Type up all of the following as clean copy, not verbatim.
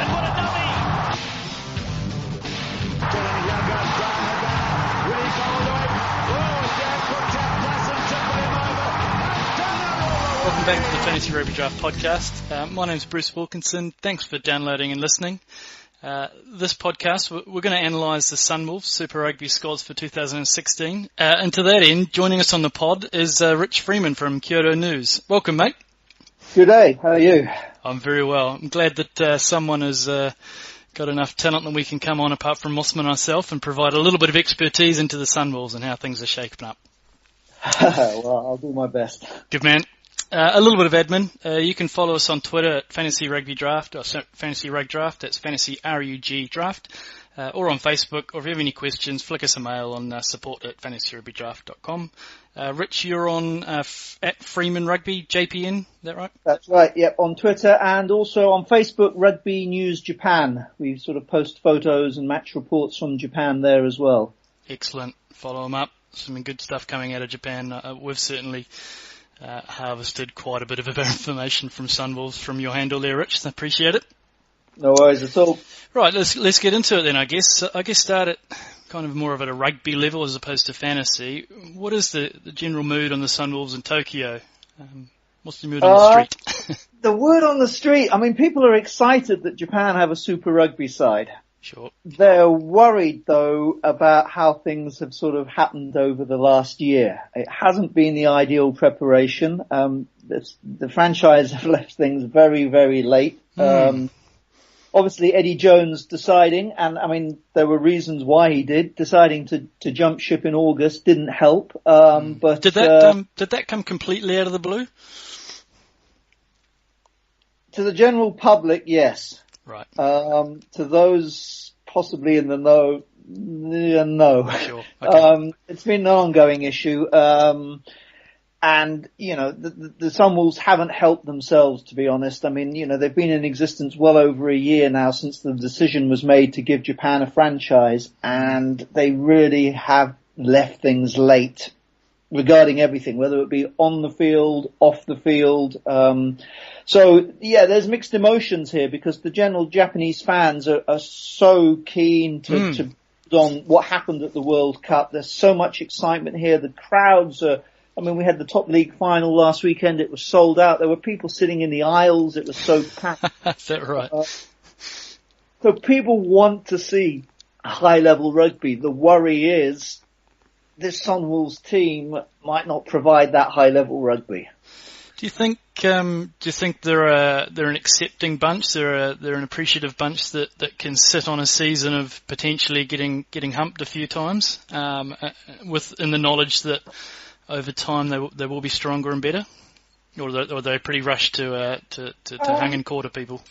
what a dummy! Welcome back to the Fantasy Rugby Draft podcast. My name's Bruce Wilkinson. Thanks for downloading and listening. This podcast, we're going to analyse the Sunwolves Super Rugby squads for 2016. And to that end, joining us on the pod is Rich Freeman from Kyoto News. Welcome, mate. Good day. How are you? I'm very well. I'm glad that someone has got enough talent that we can come on apart from Mossman and myself and provide a little bit of expertise into the Sunwolves and how things are shaping up. Well, I'll do my best. Good man. A little bit of admin. You can follow us on Twitter at Fantasy Rugby Draft, or Fantasy Rug Draft. That's Fantasy RUG Draft. Or on Facebook. Or if you have any questions, flick us a mail on support@fantasyrugbydraft.com. Rich, you're on at Freeman Rugby, JPN, is that right? That's right, yep, on Twitter and also on Facebook, Rugby News Japan. We sort of post photos and match reports from Japan there as well. Excellent. Follow them up. Some good stuff coming out of Japan. We've certainly harvested quite a bit of information from Sunwolves from your handle there, Rich. I appreciate it. No worries at all. Right, let's get into it then, I guess. I guess start at kind of more of at a rugby level as opposed to fantasy. What is the general mood on the Sunwolves in Tokyo? What's the mood on the street? The word on the street, I mean, people are excited that Japan have a Super Rugby side. Sure. They're worried, though, about how things have sort of happened over the last year. It hasn't been the ideal preparation. The franchise have left things very, very late. Obviously, Eddie Jones deciding, and I mean, there were reasons why he did, deciding to jump ship in August didn't help. But did that come completely out of the blue? To the general public, yes. Right. To those possibly in the know, no. Sure. Okay. It's been an ongoing issue. And, you know, the Sunwolves haven't helped themselves, to be honest. I mean, you know, they've been in existence well over a year now since the decision was made to give Japan a franchise, and they really have left things late regarding everything, whether it be on the field, off the field. So, yeah, there's mixed emotions here because the general Japanese fans are so keen to on what happened at the World Cup. There's so much excitement here. The crowds are, I mean, we had the top league final last weekend. It was sold out. There were people sitting in the aisles. It was so packed. Is that right? So people want to see high level rugby. The worry is this Sunwolves team might not provide that high level rugby. Do you think they're an accepting bunch? They're an appreciative bunch that can sit on a season of potentially getting humped a few times, in the knowledge that over time they will be stronger and better, or are they pretty rushed to hang and quarter people?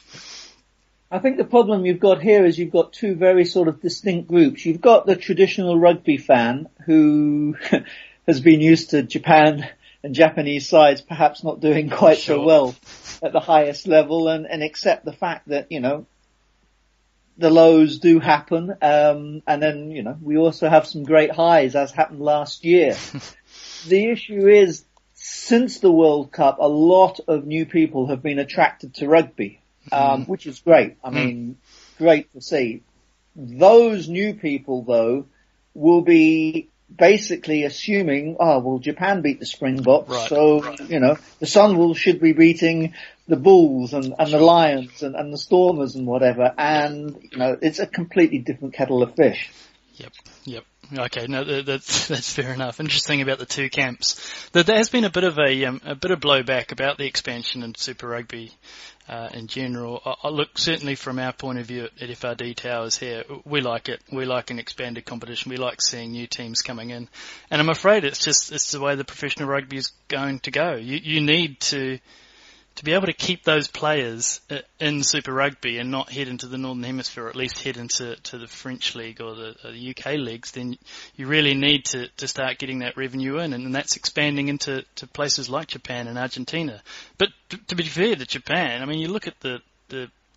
I think the problem you've got here is you've got two very sort of distinct groups. You've got the traditional rugby fan who has been used to Japan and Japanese sides perhaps not doing quite so well at the highest level and accept the fact that, you know, the lows do happen. And then, you know, we also have some great highs as happened last year. The issue is since the World Cup, a lot of new people have been attracted to rugby, which is great. I mean, great to see. Those new people, though, will be basically assuming, Japan beat the Springboks, right, so, you know, the Sunwolves should be beating the Bulls and the Lions and the Stormers and whatever, and, you know, it's a completely different kettle of fish. Yep. Okay, no, that's fair enough. Interesting about the two camps. There has been a bit of blowback about the expansion in Super Rugby in general. Look, certainly from our point of view at FRD Towers here, we like it. We like an expanded competition. We like seeing new teams coming in, and I'm afraid it's the way the professional rugby is going to go. You need to be able to keep those players in Super Rugby and not head into the Northern Hemisphere, or at least head into the French League or the UK leagues, then you really need to start getting that revenue in, and that's expanding into places like Japan and Argentina. But to be fair to Japan, I mean, you look at the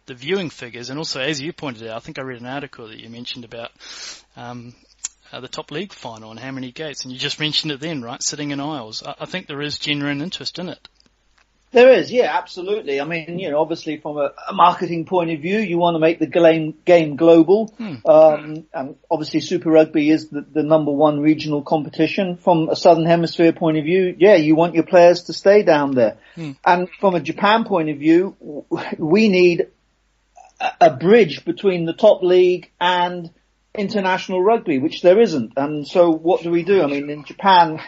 viewing figures, and also, as you pointed out, I think I read an article that you mentioned about the top league final and how many gates, and you just mentioned it then, right, sitting in aisles. I think there is genuine interest in it. There is, yeah, absolutely. I mean, obviously from a marketing point of view, you want to make the game global. And obviously Super Rugby is the number one regional competition. From a Southern Hemisphere point of view, yeah, you want your players to stay down there. And from a Japan point of view, we need a bridge between the top league and international rugby, which there isn't. And so what do? I mean, in Japan,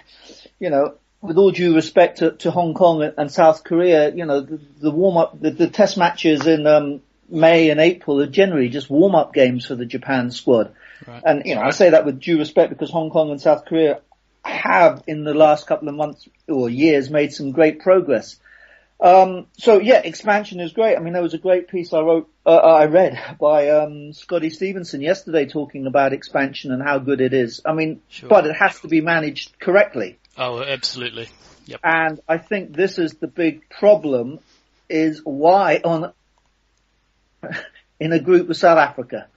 with all due respect to Hong Kong and South Korea, the warm-up, the test matches in May and April are generally just warm-up games for the Japan squad. Right. And, I say that with due respect because Hong Kong and South Korea have, in the last couple of months or years, made some great progress. So yeah, expansion is great. I mean, there was a great piece I read by Scotty Stevenson yesterday talking about expansion and how good it is. I mean, but it has to be managed correctly. Oh, absolutely. Yep. And I think this is the big problem, is why in a group with South Africa.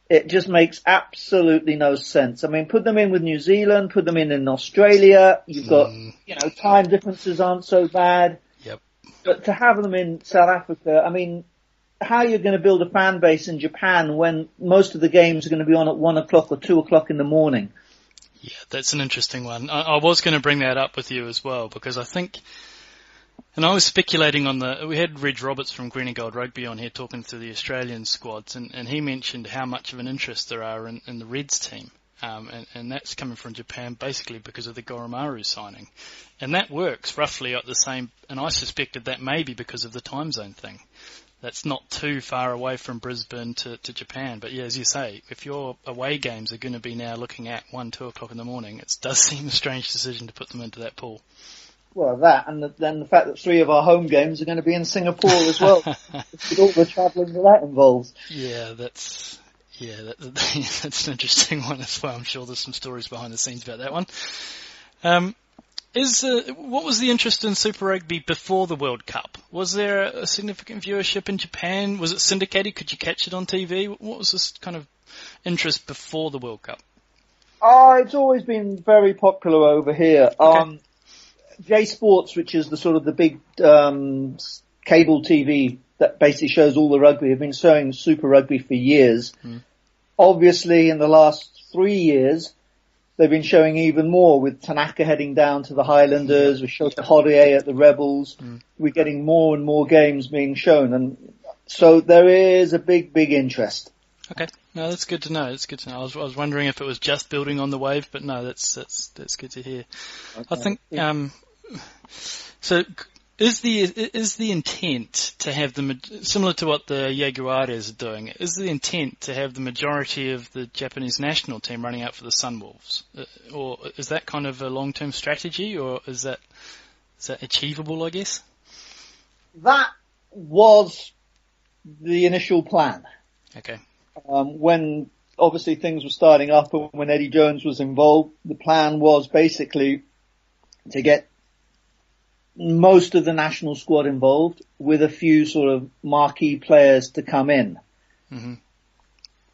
It just makes absolutely no sense. I mean, put them in with New Zealand, put them in Australia. You've got, time differences aren't so bad. Yep. But to have them in South Africa, I mean, how are you going to build a fan base in Japan when most of the games are going to be on at 1 o'clock or 2 o'clock in the morning? Yeah, that's an interesting one. I was going to bring that up with you as well, because I think, and I was speculating we had Reg Roberts from Green and Gold Rugby on here talking through the Australian squads, and he mentioned how much of an interest there are in the Reds team. And that's coming from Japan basically because of the Goromaru signing. And that works roughly at the same, and I suspected that may be because of the time zone thing. That's not too far away from Brisbane to Japan. But yeah, as you say, if your away games are going to be now looking at 1, 2 o'clock in the morning, it does seem a strange decision to put them into that pool. Well, that, and then the fact that 3 of our home games are going to be in Singapore as well, with all the travelling that involves. Yeah, that's an interesting one as well. I'm sure there's some stories behind the scenes about that one. What was the interest in Super Rugby before the World Cup? Was there a significant viewership in Japan? Was it syndicated? Could you catch it on TV? What was this kind of interest before the World Cup? It's always been very popular over here. Okay. J Sports, which is the sort of the big cable TV that basically shows all the rugby, have been showing Super Rugby for years. Obviously, in the last 3 years, they've been showing even more, with Tanaka heading down to the Highlanders, with Shota Horie at the Rebels. We're getting more and more games being shown, and so there is a big interest. Okay, no, that's good to know. It's good to know. I was wondering if it was just building on the wave, but no, that's good to hear. Okay. I think so. Is the intent to have similar to what the Jaguares are doing? Is the intent to have the majority of the Japanese national team running out for the Sunwolves, or is that kind of a long-term strategy, or is that achievable? I guess that was the initial plan. Okay. When obviously things were starting up, and when Eddie Jones was involved, the plan was basically to get most of the national squad involved, with a few sort of marquee players to come in. Mm-hmm.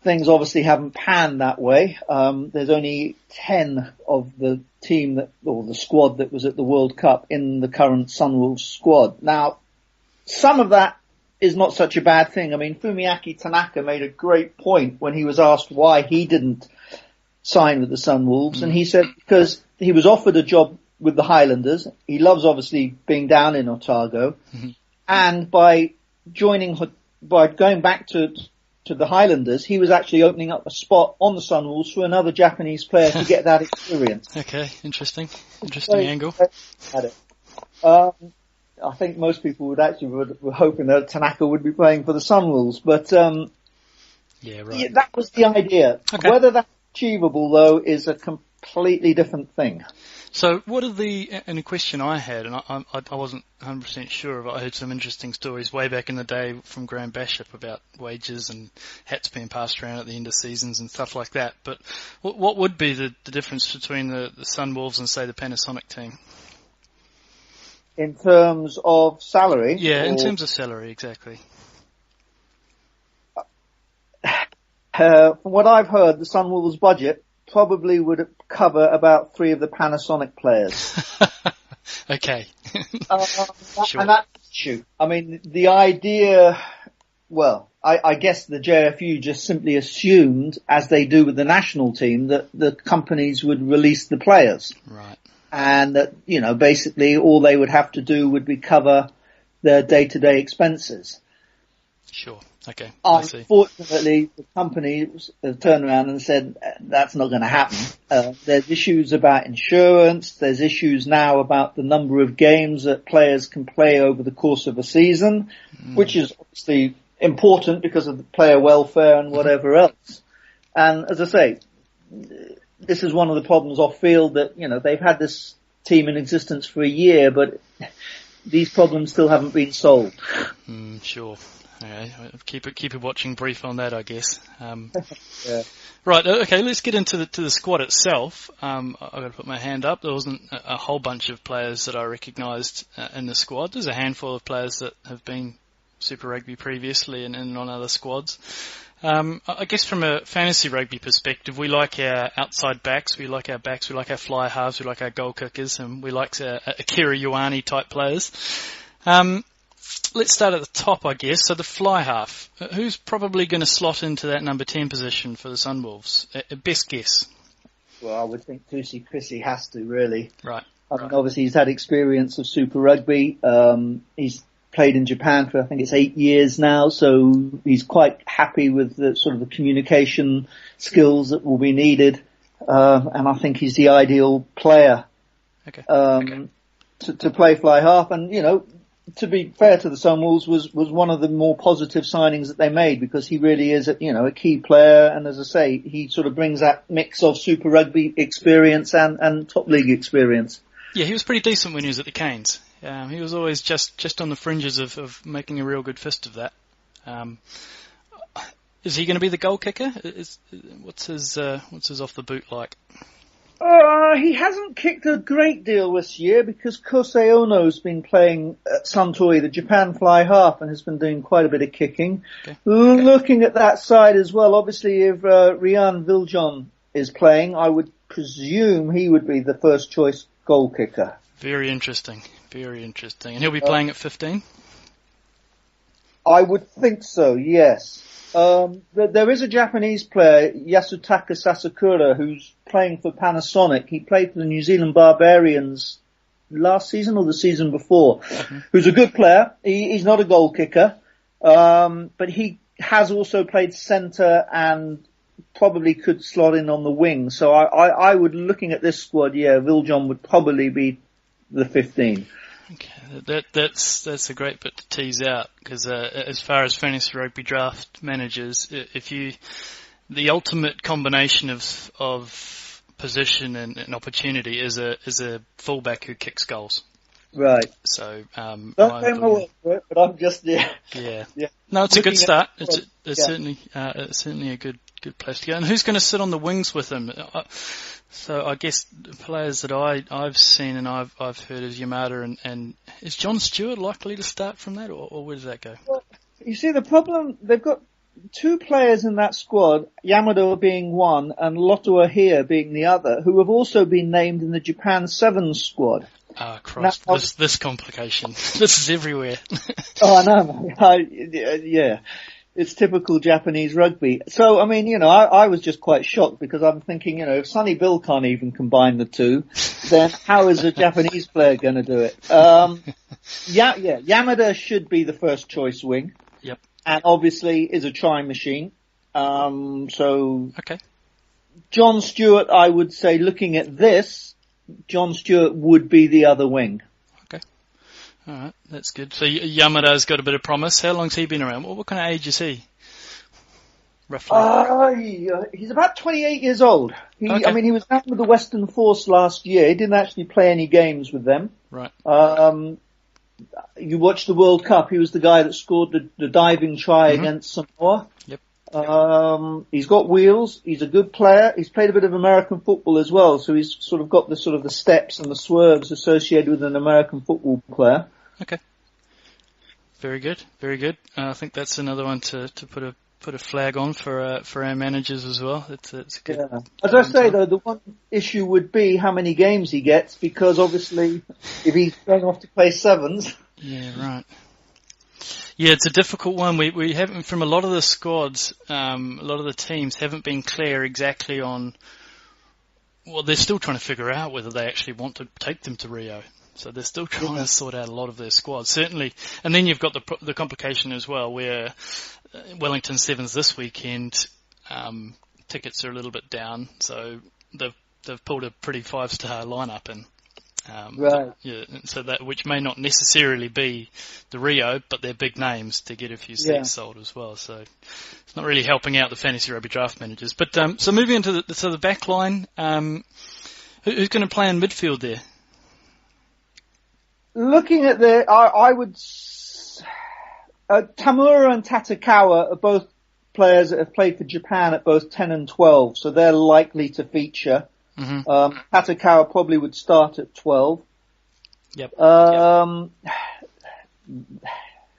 Things obviously haven't panned that way. There's only 10 of the team or the squad that was at the World Cup in the current Sunwolves squad. Now, some of that is not such a bad thing. I mean, Fumiaki Tanaka made a great point when he was asked why he didn't sign with the Sunwolves, and he said because he was offered a job with the Highlanders. He loves obviously being down in Otago, and by going back to the Highlanders, he was actually opening up a spot on the Sunwolves for another Japanese player to get that experience. Okay, interesting angle. At it. I think most people were hoping that Tanaka would be playing for the Sunwolves, but yeah, right. That was the idea. Okay. Whether that's achievable though is a completely different thing. So what are and a question I had, and I wasn't 100% sure of it, I heard some interesting stories way back in the day from Graham Bishop about wages and hats being passed around at the end of seasons and stuff like that, but what would be the difference between the Sunwolves and, say, the Panasonic team? In terms of salary? Yeah, in terms of salary, exactly. From what I've heard, the Sunwolves budget probably would cover about 3 of the Panasonic players. Okay. Sure. And that's the issue. I mean, the idea, well, I guess the JFU just simply assumed, as they do with the national team, that the companies would release the players. Right. And that, basically all they would have to do would be cover their day-to-day expenses. Sure. Okay. Unfortunately, the companies have turned around and said that's not going to happen. There's issues about insurance. There's issues now about the number of games that players can play over the course of a season, which is obviously important because of the player welfare and whatever else. And as I say, this is one of the problems off field that, they've had this team in existence for a year, but these problems still haven't been solved. Sure. Okay. Keep it watching brief on that, I guess. Yeah. Right. Okay. Let's get into the squad itself. I've got to put my hand up. There wasn't a whole bunch of players that I recognised in the squad. There's a handful of players that have been Super Rugby previously and on other squads. I guess from a fantasy rugby perspective, we like our outside backs, we like our fly halves, we like our goal kickers, and we like Akira Ioane type players. Let's start at the top, I guess. So the fly half, who's probably going to slot into that number 10 position for the Sunwolves? Best guess. Well, I would think Tusi Chrissy has to, really. Right. I mean, obviously he's had experience of Super Rugby. He's played in Japan for, I think it's 8 years now, so he's quite happy with the sort of the communication skills that will be needed. And I think he's the ideal player. Okay. To play fly half. And, to be fair to the Sunwolves, was one of the more positive signings that they made, because he really is a key player, and as I say, he sort of brings that mix of Super Rugby experience and top league experience. Yeah, he was pretty decent when he was at the Canes. He was always just on the fringes of making a real good fist of that. Is he going to be the goal kicker? What's his off the boot like? He hasn't kicked a great deal this year because Kosei Ono's been playing at Suntory, the Japan fly half, and has been doing quite a bit of kicking. Okay. Looking at that side as well, obviously if Rian Viljon is playing, I would presume he would be the first choice goal kicker. Very interesting. And he'll be playing at 15? I would think so, yes. There is a Japanese player, Yasutaka Sasakura, who's playing for Panasonic. He played for the New Zealand Barbarians last season or the season before, who's a good player. He's not a goal kicker, but he has also played centre and probably could slot in on the wing. So I would, looking at this squad, Viljon would probably be the 15. Okay, that's a great bit to tease out, because as far as fantasy rugby draft managers, the ultimate combination of position and opportunity is a fullback who kicks goals. Right. So don't take my word for it, but I'm just yeah. No, it's a good start. It's certainly a good place to go. And who's going to sit on the wings with him? So I guess the players that I've seen and I've heard is Yamada and is John Stewart likely to start from that, or where does that go? Well, you see, the problem, they've got two players in that squad, Yamada being one and Lotua here being the other, who have also been named in the Japan Sevens squad. Ah, Christ, this complication. This is everywhere. Oh, I know. Yeah. It's typical Japanese rugby. So, I mean, I was just quite shocked, because I'm thinking, if Sonny Bill can't even combine the two, then how is a Japanese player going to do it? Yamada should be the first choice wing. Yep. And obviously is a try machine. Okay. John Stewart, I would say, looking at this, John Stewart would be the other wing. All right, that's good. So Yamada's got a bit of promise. How long's he been around? What kind of age is he, roughly? He's about 28 years old. Okay. I mean, he was out with the Western Force last year. He didn't actually play any games with them. Right. You watched the World Cup. He was the guy that scored the diving try against Samoa. Yep. He's got wheels. He's a good player. He's played a bit of American football as well, so he's sort of got the steps and the swerves associated with an American football player. Okay. Very good. I think that's another one to put a put a flag on for our managers as well. It's good. Yeah. As I say though, the one issue would be how many games he gets, because obviously if he's going off to play sevens. Yeah, right. Yeah, it's a difficult one. We haven't, from a lot of the squads, a lot of the teams haven't been clear exactly on. Well, they're still trying to figure out whether they actually want to take them to Rio. So they're still trying to sort out a lot of their squads, certainly. And then you've got the complication as well, where Wellington Sevens this weekend, tickets are a little bit down, so they've pulled a pretty 5-star lineup in. Right. Yeah, so that, which may not necessarily be the Rio, but they're big names to get a few seats sold as well. So it's not really helping out the fantasy rugby draft managers. But so moving into the back line, who's going to play in midfield there? Looking at I would. Tamura and Tatakawa are both players that have played for Japan at both 10 and 12, so they're likely to feature. Mm-hmm. Tatakawa probably would start at 12. Yep.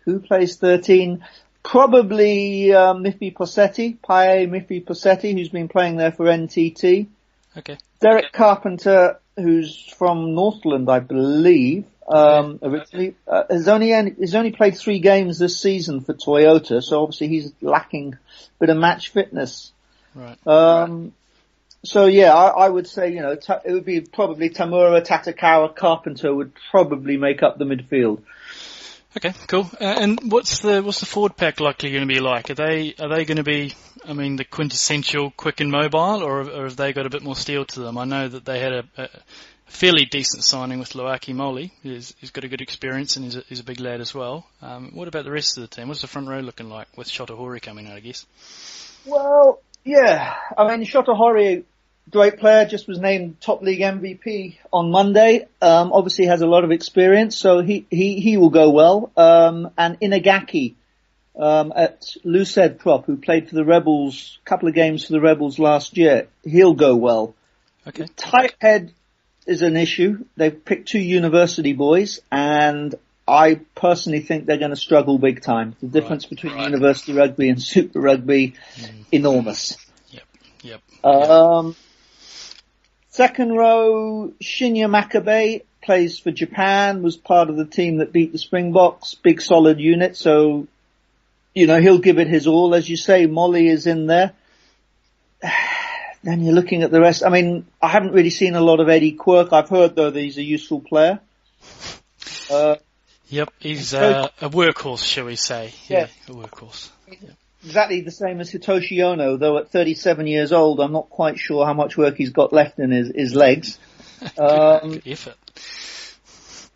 Who plays 13? Probably Miffy Posetti, who's been playing there for NTT. Okay. Derek Carpenter, who's from Northland, I believe, originally, has only played 3 games this season for Toyota, so obviously he's lacking a bit of match fitness. Right. So yeah, I would say, it would be probably Tamura, Tatakawa, Carpenter would probably make up the midfield. Okay, cool. And what's the forward pack likely going to be like? Are they going to be, the quintessential quick and mobile, or have they got a bit more steel to them? I know that they had a fairly decent signing with Loaki Moli. He's got a good experience and he's a big lad as well. What about the rest of the team? What's the front row looking like with Shotahori coming out, I guess? Well, yeah. Shotahori, great player, just was named top league MVP on Monday. Obviously has a lot of experience, so he will go well. And Inagaki, at Luced Prop, who played for the Rebels, a couple of games for the Rebels last year, he'll go well. Okay. Tight head is an issue. They've picked 2 university boys, and I personally think they're going to struggle big time. The difference between university rugby and super rugby, enormous. Yep. Second row, Shinya Makabe plays for Japan, was part of the team that beat the Springboks, big solid unit, so, he'll give it his all. As you say, Molly is in there. Then you're looking at the rest. I haven't really seen a lot of Eddie Quirk. I've heard, though, that he's a useful player. Yep, he's a workhorse, shall we say. Yeah, a workhorse. Yep. Exactly the same as Hitoshi Ono, though at 37 years old, I'm not quite sure how much work he's got left in his legs. Good effort.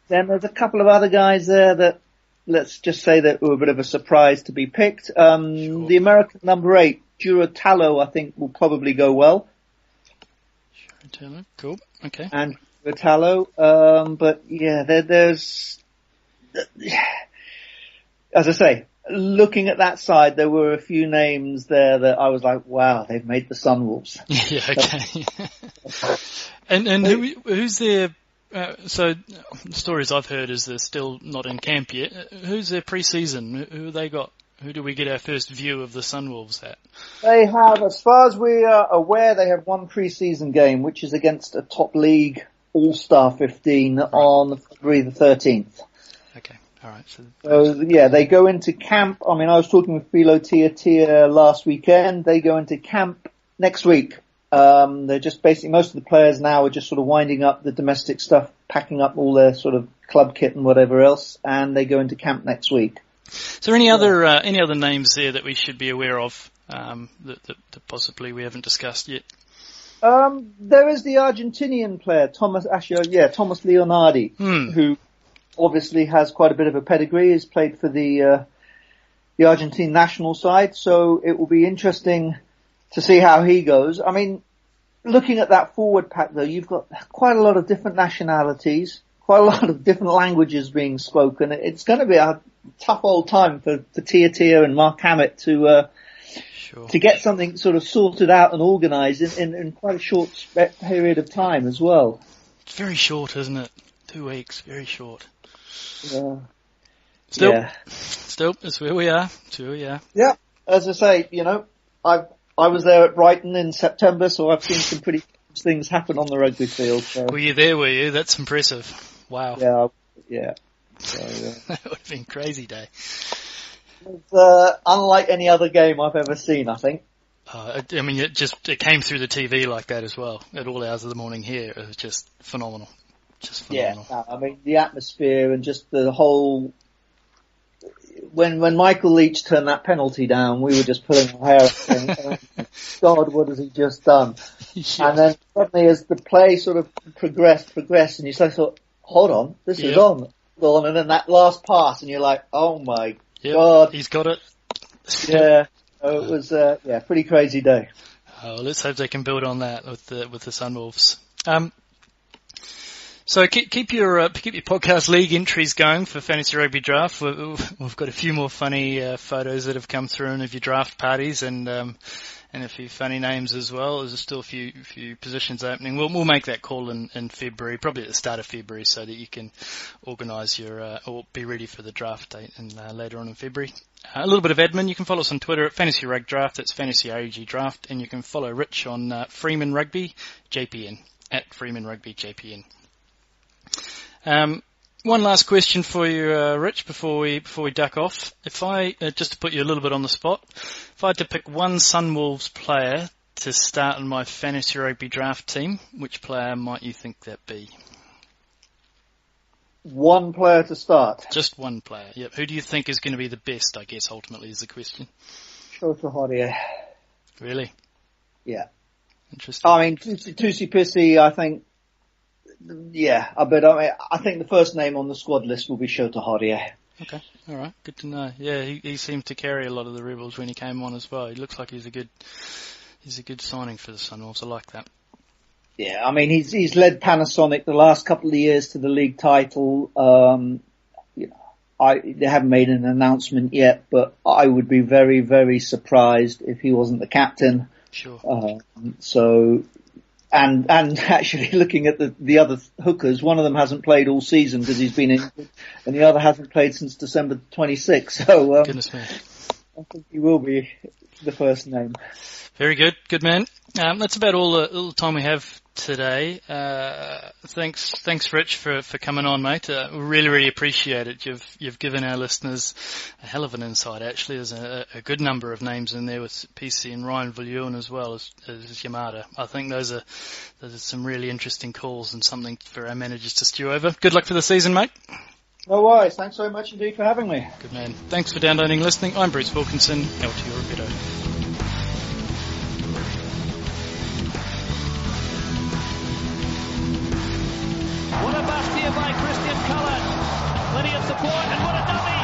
Then there's a couple of other guys there that, let's just say that were a bit of a surprise to be picked. Sure. The American number 8, Juratalo, I think will probably go well. Juratalo, cool, okay. And Juratalo, but yeah, there's, as I say, looking at that side, there were a few names there that I was like, wow, they've made the Sunwolves. Yeah, okay. and who's their, so the stories I've heard is they're still not in camp yet. Who's their pre-season? Who have they got? Who do we get our first view of the Sunwolves at? They have, as far as we are aware, they have one pre-season game, which is against a top league All-Star 15 on February the 13th. Okay. All right. So yeah, they go into camp. I was talking with Philo Tia last weekend. They go into camp next week. They're just basically, most of the players now are just sort of winding up the domestic stuff, packing up all their sort of club kit and whatever else, and they go into camp next week. So any other names there that we should be aware of, that possibly we haven't discussed yet? There is the Argentinian player, Thomas Leonardi, who obviously has quite a bit of a pedigree. He's played for the Argentine national side, so it will be interesting to see how he goes. Looking at that forward pack though, you've got quite a lot of different nationalities, quite a lot of different languages being spoken. It's going to be a tough old time for Tia and Mark Hammett to get something sort of sorted out and organised in quite a short period of time as well. It's very short, isn't it? 2 weeks, very short. Still, it's where we are. Yeah. as I say, I was there at Brighton in September, so I've seen some pretty things happen on the rugby field. So. Were you there, were you? That's impressive. Wow. Yeah. So, That would have been a crazy day. It was, unlike any other game I've ever seen, I think. It came through the TV like that as well, at all hours of the morning here. It was just phenomenal. Yeah, the atmosphere and just the whole... When Michael Leach turned that penalty down, we were just pulling our hair out saying, oh, God, what has he just done? Yeah. And then suddenly as the play sort of progressed, and you thought, hold on, this is on. And then that last pass, and you're like, oh my God. He's got it. Yeah. So it was, pretty crazy day. Oh, let's hope they can build on that with the Sunwolves. So keep your podcast league entries going for Fantasy Rugby Draft. We've got a few more funny photos that have come through of your draft parties and a few funny names as well. There's still a few positions opening. We'll make that call in February, probably at the start of February, so that you can organise or be ready for the draft date and later on in February. A little bit of admin. You can follow us on Twitter at Fantasy Rug Draft. That's Fantasy AG Draft, and you can follow Rich on Freeman Rugby JPN at Freeman Rugby JPN. One last question for you, Rich, before we duck off. If I just to put you a little bit on the spot, if I had to pick one Sunwolves player to start in my Fantasy Rugby Draft team, which player might you think that be? One player to start. Just one player. Yep. Who do you think is going to be the best? I guess ultimately is the question. Shota Horia. Really? Yeah. Interesting. I mean, Tusi Pissy, I think. Yeah, but I think the first name on the squad list will be Shota Horia. Okay, all right, good to know. Yeah, he seemed to carry a lot of the Rebels when he came on as well. He looks like he's a good signing for the Sunwolves. I like that. Yeah, I mean he's led Panasonic the last couple of years to the league title. They haven't made an announcement yet, but I would be very, very surprised if he wasn't the captain. Sure. And actually looking at the other hookers, one of them hasn't played all season because he's been injured, and the other hasn't played since December 26th. So, goodness me. I think he will be the first name. Very good. Good man. That's about all the time we have today. Thanks, Rich, for coming on, mate. We really appreciate it. You've given our listeners a hell of an insight, actually. There's a good number of names in there with PC and Ryan Viljoen as well as Yamada. I think those are some really interesting calls and something for our managers to stew over. Good luck for the season, mate. No worries. Thanks so much indeed for having me. Good man. Thanks for downloading and listening. I'm Bruce Wilkinson. Aotearoa Whito. What a bust here by Christian Cullen. Plenty of support and what a dummy.